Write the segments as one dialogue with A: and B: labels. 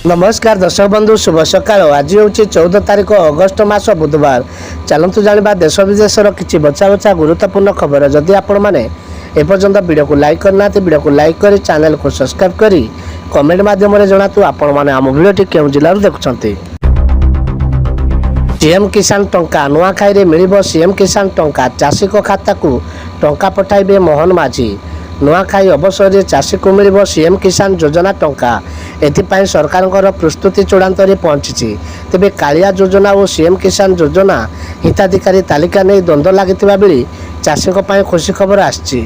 A: नमस्कार दर्शक बंधु शुभ सकाळ। आज हूँ 14 तारीख अगस्ट मास बुधवार। चलतु जाना देश विदेशर किसी बचा बचा गुरुत्वपूर्ण खबर। जदि आपण मैंने एपर्यंत वीडियो को लाइक करना वीडियो को लाइक कर चैनल को सब्सक्राइब करी कमेंट माध्यम जनातु आपण मैंने आम भिडियोटी केउं जिल्लारू देखुछंती। सीएम किसान टंका नुआखाई मिलिब। सीएम किसान टंका चाषी को खाता को टंका पठाइबे मोहन माझी। नुआखाई अवसर में चाषी को मिल सीएम किसान योजना टंका। एथिपाई सरकार प्रस्तुति चूड़ांत पहुंची। तेबे कालिया योजना और सीएम किसान योजना हिताधिकारी तालिका नहीं द्वंद्व लगी बेले चाषी खुशी खबर आसी।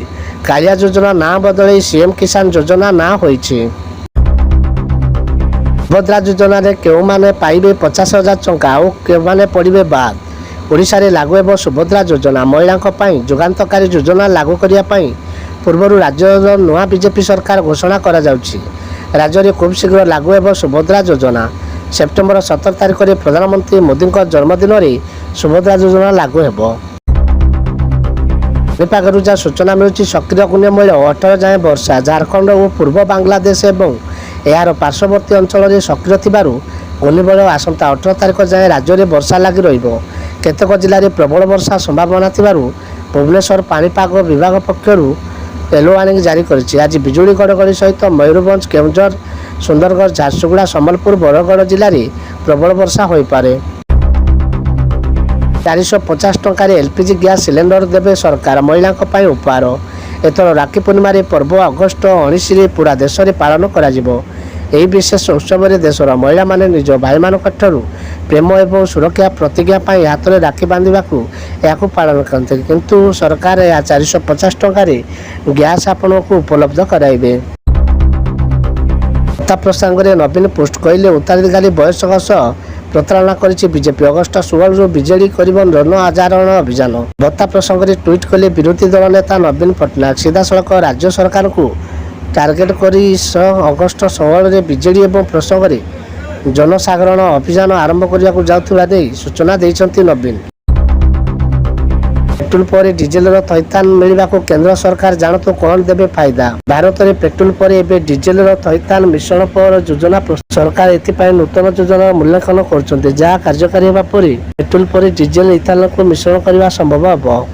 A: कालिया योजना ना बदल सीएम किसान योजना ना होइछि। सुभद्रा योजना रे केउ माने पाइबे 50,000 टंका और केउ माने पड़िबे बाद। ओडिशा रे लागू हेबो सुभद्रा योजना। महिलांक पई जुगांतकारी योजना लागू करिया पई पूर्वर राज्य नुआ बीजेपी सरकार घोषणा करा जाउछि। राज्य में खूब शीघ्र लागू हेबो सुभद्रा योजना। सेप्टेम्बर 17 तारिख में प्रधानमंत्री मोदी जन्मदिन में सुभद्रा योजना लागू हेबो। पानिपाग जहाँ सूचना मिलूँ सक्रिय कुण्यमैल 18 जाए वर्षा झारखंड और पूर्व बांग्लादेश एवं यार पार्श्ववर्ती अंचल में सक्रिय थिबारु घूर्णिबलय आसंता 18 तारिख जाए राज्य में वर्षा लगी रहिबो। केतेक जिले में प्रबल वर्षा संभावना थिबारु भुवनेश्वर पानिपाग विभाग पक्षरु येलो वार्निंग जारी करिछि। आज बिजुली घड़घड़ी सहित मयूरभंज केउंझर सुंदरगढ़ झारसुगुड़ा संबलपुर बरगढ़ जिले में प्रबल वर्षा हो पारे। 450 टंकार एलपीजी गैस सिलेंडर देवे सरकार महिलांक पई उपहार। एथर राखी पूर्णिमा पर्व अगस्ट 19 पूरा देश में पालन करा जिवो। एही विशेष उत्सव में देशर महिला माने निज भाई मानक ठारू प्रेम एवं सुरक्षा प्रतिज्ञा पाई हाथ में राखी बांधवाकू याकू पालन करते। किंतु सरकार या 450 टंकार गैस आपण को उपलब्ध कराइबे। भत्ता प्रसंग में नवीन पोस्ट कहले उत्तराधिकारी बयसक सह प्रतारणा करिछि बीजेपी। अगस्ट 16 बीजेडी करिब जन आचरण अभियान। भत्ता प्रसंग में ट्वीट कले विरोधी दल नेता नवीन पट्टनायक। सीधासलख राज्य सरकार को टार्गेट करी अगस्ट 16 में बीजेडी एवं प्रसंग में जनसाधारण अभियान आरंभ करने जाउथुबा देई सूचना देइछंती नवीन। पेट्रोल पर डीजेल थैथान मिलवा को केंद्र सरकार जानतु कौन देवे फायदा। भारत में पेट्रोल पर एवं डीजेल थैथान मिश्रण पर योजना सरकार एथिपाई नूतन योजना मूल्यांकन कर कार्यकारी होगा पर पेट्रोल पर डीजेल इथानल को मिश्रण करने संभव हम।